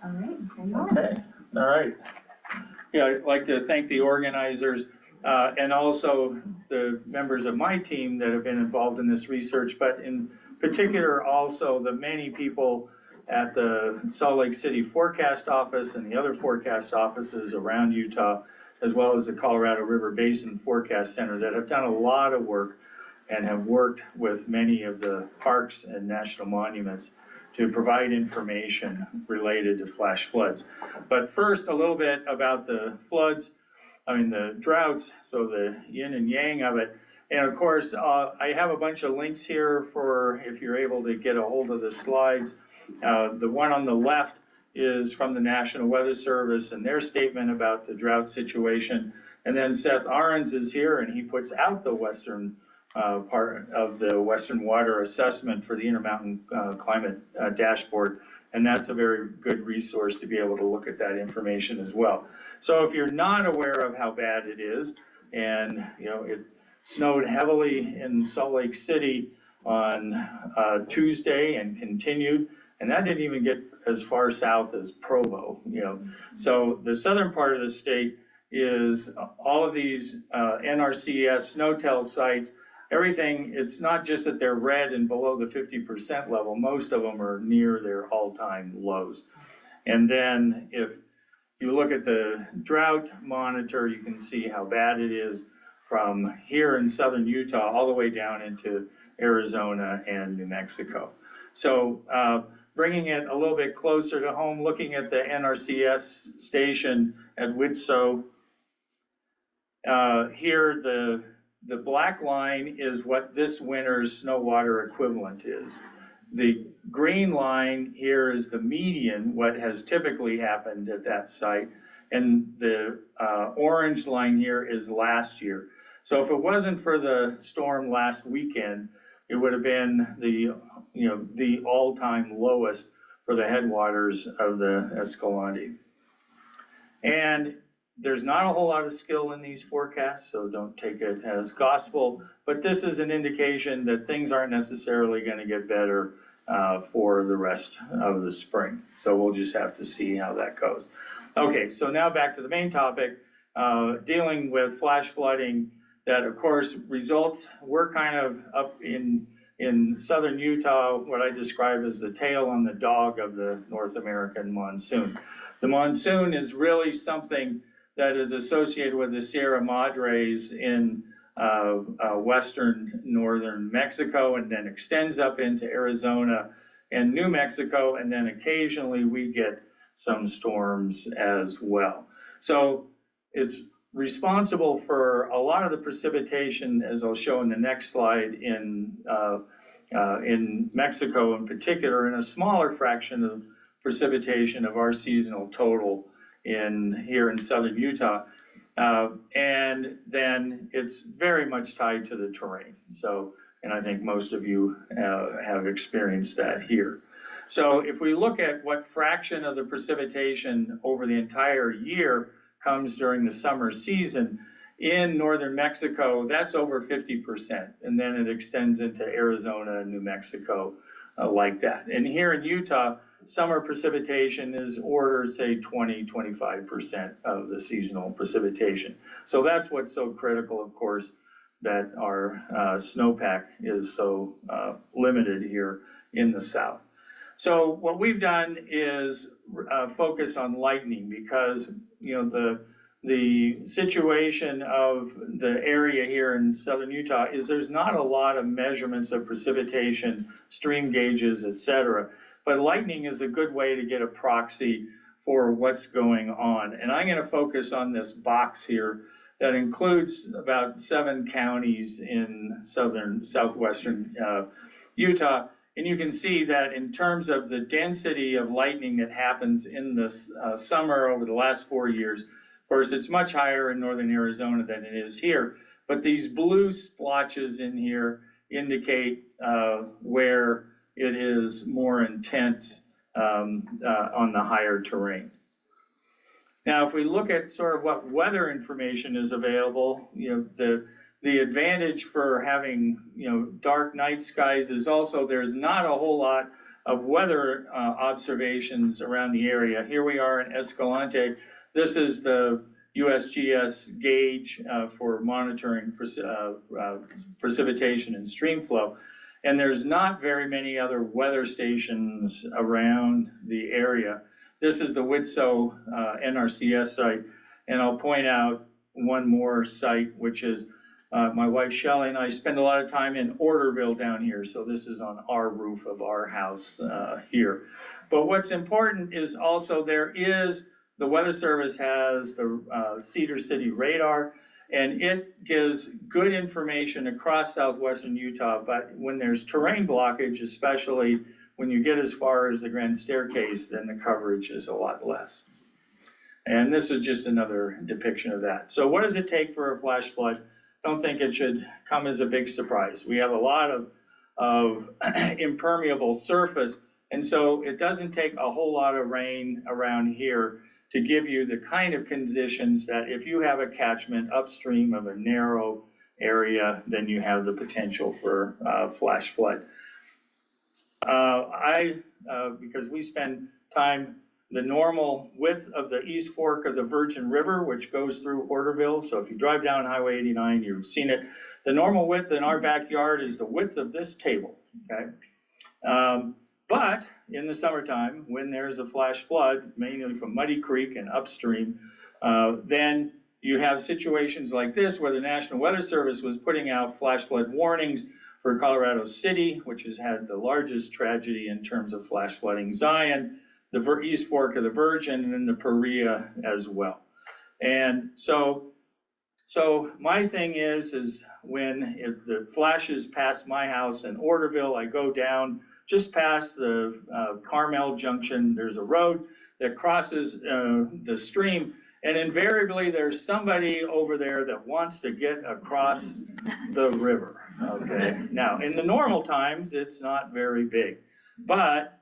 All right, carry on. Okay, all right. Yeah, I'd like to thank the organizers and also the members of my team that have been involved in this research, but in particular also the many people at the Salt Lake City Forecast Office and the other forecast offices around Utah, as well as the Colorado River Basin Forecast Center that have done a lot of work and have worked with many of the parks and national monuments to provide information related to flash floods. But first, a little bit about the floods, the droughts, so the yin and yang of it. And of course, I have a bunch of links here for if you're able to get a hold of the slides. The one on the left is from the National Weather Service and their statement about the drought situation. And then Seth Ahrens is here and he puts out the western part of the Western Water Assessment for the Intermountain Climate Dashboard. And that's a very good resource to be able to look at that information as well. So if you're not aware of how bad it is, and it snowed heavily in Salt Lake City on Tuesday and continued, and that didn't even get as far south as Provo, So the southern part of the state is all of these NRCS SNOTEL sites. Everything, it's not just that they're red and below the 50% level, most of them are near their all-time lows. And then if you look at the drought monitor, you can see how bad it is from here in southern Utah all the way down into Arizona and New Mexico. So bringing it a little bit closer to home, looking at the NRCS station at Whitsoe, here the black line is what this winter's snow water equivalent is. The green line here is the median, what has typically happened at that site. And the orange line here is last year. So if it wasn't for the storm last weekend, it would have been the all-time lowest for the headwaters of the Escalante. And there's not a whole lot of skill in these forecasts, so don't take it as gospel, but this is an indication that things aren't necessarily going to get better for the rest of the spring. So we'll just have to see how that goes. Okay, so now back to the main topic, dealing with flash flooding that of course results, we're kind of up in southern Utah, what I describe as the tail on the dog of the North American monsoon. The monsoon is really something that is associated with the Sierra Madres in western northern Mexico and then extends up into Arizona and New Mexico, and then occasionally we get some storms as well. So it's responsible for a lot of the precipitation, as I'll show in the next slide, in Mexico in particular, and a smaller fraction of precipitation of our seasonal total here in southern Utah. And then it's very much tied to the terrain. So, and I think most of you have experienced that here. So if we look at what fraction of the precipitation over the entire year comes during the summer season, in northern Mexico, that's over 50%. And then it extends into Arizona and New Mexico like that. And here in Utah, summer precipitation is order, say, 20–25% of the seasonal precipitation. So that's what's so critical, of course, that our snowpack is so limited here in the south. So what we've done is focus on lightning because, the situation of the area here in southern Utah is there's not a lot of measurements of precipitation, stream gauges, etc. But lightning is a good way to get a proxy for what's going on. And I'm going to focus on this box here that includes about 7 counties in southwestern Utah. And you can see that in terms of the density of lightning that happens in this summer over the last 4 years, of course, it's much higher in northern Arizona than it is here. But these blue splotches in here indicate where it is more intense on the higher terrain. Now, if we look at sort of what weather information is available, the advantage for having dark night skies is also there's not a whole lot of weather observations around the area. Here we are in Escalante. This is the USGS gauge for monitoring precipitation and stream flow. And there's not very many other weather stations around the area. This is the Whitso NRCS site. And I'll point out one more site, which is my wife Shelley and I spend a lot of time in Orderville down here. So this is on our roof of our house here. But what's important is also the Weather Service has the Cedar City radar, and it gives good information across southwestern Utah. But when there's terrain blockage, especially when you get as far as the Grand Staircase, then the coverage is a lot less. And this is just another depiction of that. So what does it take for a flash flood? Don't think it should come as a big surprise. We have a lot of impermeable surface, and so it doesn't take a whole lot of rain around here to give you the kind of conditions that if you have a catchment upstream of a narrow area, then you have the potential for flash flood. Because we spend time, the normal width of the East Fork of the Virgin River, which goes through Orderville. So if you drive down Highway 89, you've seen it. The normal width in our backyard is the width of this table, okay? But in the summertime, when there's a flash flood, mainly from Muddy Creek and upstream, then you have situations like this where the National Weather Service was putting out flash flood warnings for Colorado City, which has had the largest tragedy in terms of flash flooding, Zion, the East Fork of the Virgin, and then the Paria as well. And so my thing is when the flashes past my house in Orderville, I go down just past the Carmel Junction. There's a road that crosses the stream, and invariably there's somebody over there that wants to get across the river, okay? Now, in the normal times, it's not very big, but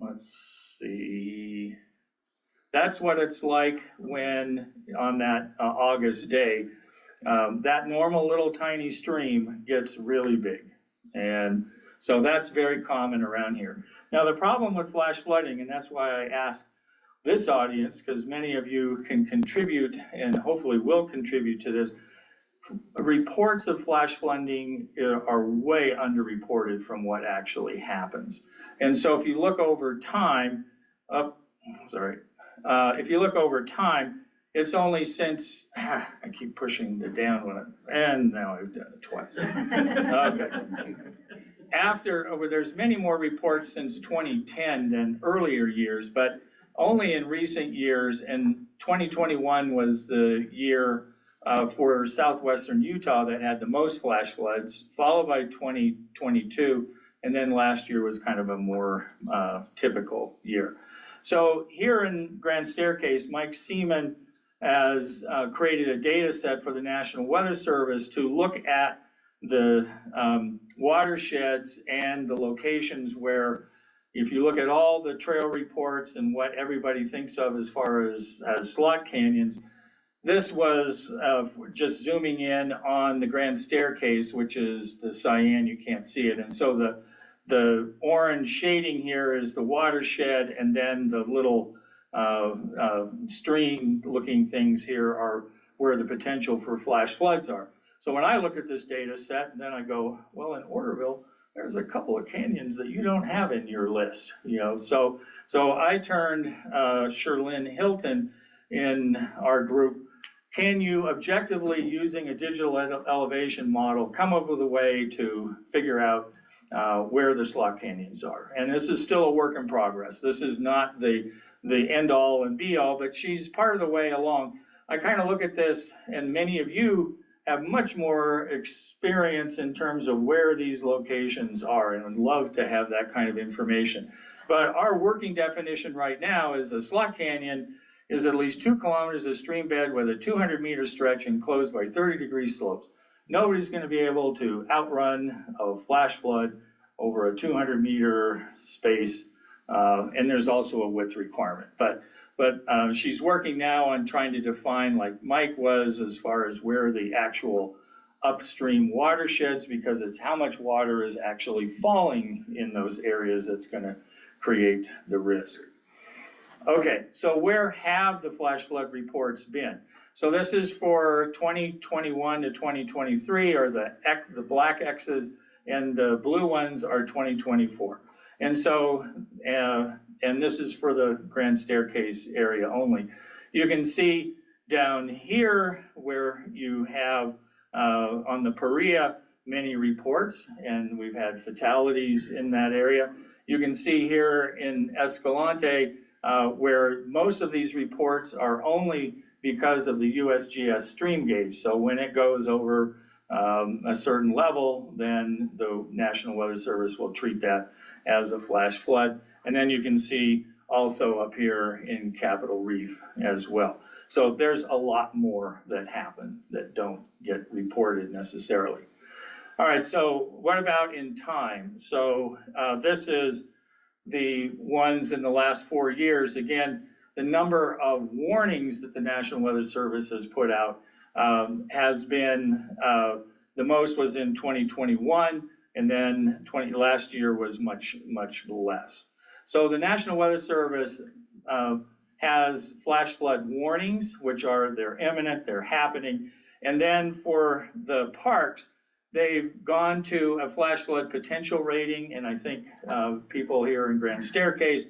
let's see. That's what it's like when on that August day, that normal little tiny stream gets really big. And so that's very common around here. Now, the problem with flash flooding, and that's why I asked this audience, because many of you can contribute and hopefully will contribute to this, reports of flash flooding are way underreported from what actually happens. And so if you look over time, if you look over time, it's only since, I keep pushing the down one, and now I've done it twice. Okay. There's many more reports since 2010 than earlier years, but only in recent years, and 2021 was the year for southwestern Utah that had the most flash floods, followed by 2022, and then last year was kind of a more typical year. So here in Grand Staircase, Mike Seaman has created a data set for the National Weather Service to look at the watersheds and the locations where, if you look at all the trail reports and what everybody thinks of as far as slot canyons, this was just zooming in on the Grand Staircase, which is the cyan, you can't see it. And so the orange shading here is the watershed, and then the little stream looking things here are where the potential for flash floods are. So when I look at this data set, then I go, well, in Orderville, there's a couple of canyons that you don't have in your list, you know. So I turned Sherlyn Hilton in our group. Can you objectively, using a digital elevation model, come up with a way to figure out where the slot canyons are? And this is still a work in progress. This is not the end all and be all, but she's part of the way along. I kind of look at this, and many of you have much more experience in terms of where these locations are, and would love to have that kind of information. But our working definition right now is a slot canyon is at least 2 kilometers of stream bed with a 200-meter stretch enclosed by 30-degree slopes. Nobody's going to be able to outrun a flash flood over a 200-meter space, and there's also a width requirement. But she's working now on trying to define, like Mike was, as far as where the actual upstream watersheds, because it's how much water is actually falling in those areas that's going to create the risk. Okay, so where have the flash flood reports been? So this is for 2021 to 2023, or the black X's, and the blue ones are 2024. And so, and this is for the Grand Staircase area only. You can see down here where you have on the Paria many reports, and we've had fatalities in that area. You can see here in Escalante where most of these reports are only because of the USGS stream gauge. So when it goes over a certain level, then the National Weather Service will treat that as a flash flood. And then you can see also up here in Capitol Reef as well. So there's a lot more that happen that don't get reported necessarily. All right, so what about in time? So this is the ones in the last 4 years. Again, the number of warnings that the National Weather Service has put out has been, the most was in 2021, and then last year was much less. So the National Weather Service has flash flood warnings, which are, they're imminent, they're happening. And then for the parks, they've gone to a flash flood potential rating, and I think people here in Grand Staircase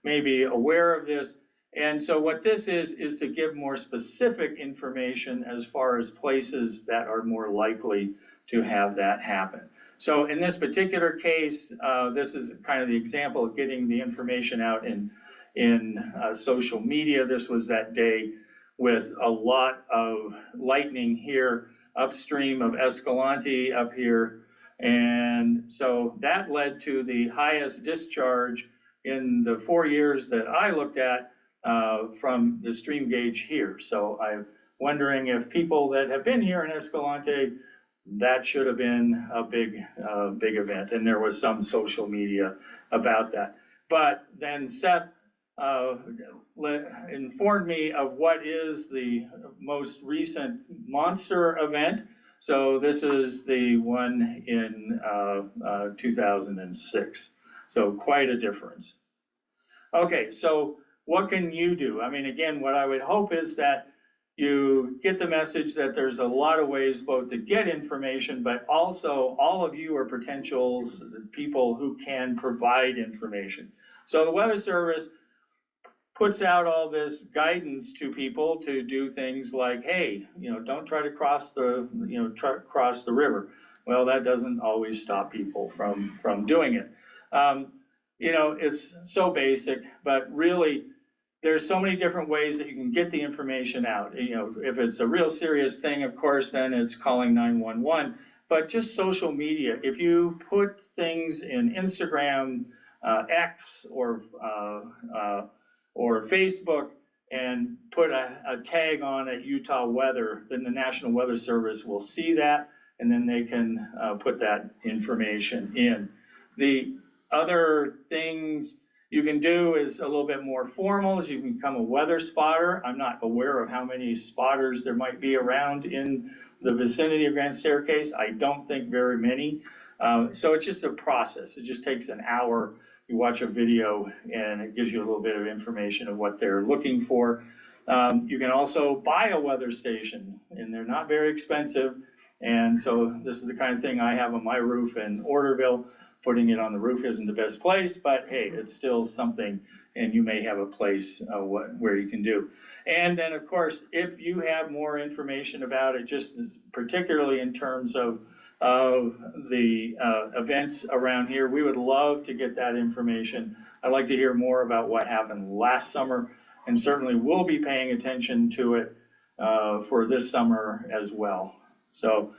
may be aware of this. And so what this is to give more specific information as far as places that are more likely to have that happen. So in this particular case, this is kind of the example of getting the information out in social media. This was that day with a lot of lightning here upstream of Escalante up here. And so that led to the highest discharge in the 4 years that I looked at from the stream gauge here. So I'm wondering if people that have been here in Escalante, that should have been a big event. And there was some social media about that. But then Seth informed me of what is the most recent monster event. So this is the one in 2006. So quite a difference. Okay, so what can you do? I mean, again, what I would hope is that you get the message that there's a lot of ways both to get information, but also all of you are potentials, people who can provide information. So the Weather Service puts out all this guidance to people to do things like, hey, don't try to cross the, cross the river. Well, that doesn't always stop people from doing it. It's so basic, but really, there's so many different ways that you can get the information out. If it's a real serious thing, of course, then it's calling 911. But just social media, if you put things in Instagram, X, or Facebook, and put a tag on it, Utah weather, then the National Weather Service will see that, and then they can put that information in. The other things you can do is a little bit more formal, is you can become a weather spotter. I'm not aware of how many spotters there might be around in the vicinity of Grand Staircase. I don't think very many. So it's just a process. It just takes an hour. You watch a video and it gives you a little bit of information of what they're looking for. You can also buy a weather station, and they're not very expensive. And so this is the kind of thing I have on my roof in Orderville. Putting it on the roof isn't the best place, but hey, it's still something, and you may have a place where you can do. And then, of course, if you have more information about it, just particularly in terms of the events around here, we would love to get that information. I'd like to hear more about what happened last summer, and certainly we'll be paying attention to it for this summer as well. So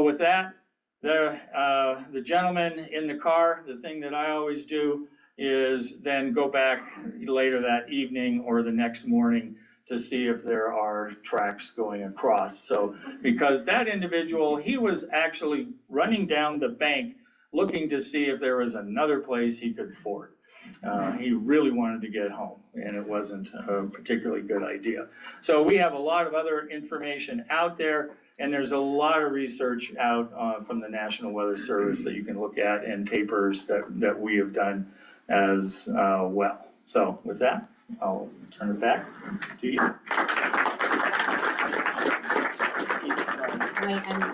with that, the gentleman in the car, the thing that I always do is then go back later that evening or the next morning to see if there are tracks going across. So, because that individual, he was actually running down the bank looking to see if there was another place he could ford. He really wanted to get home, and it wasn't a particularly good idea. So we have a lot of other information out there. And there's a lot of research out from the National Weather Service that you can look at, and papers that we have done as well. So with that, I'll turn it back to you. Wait,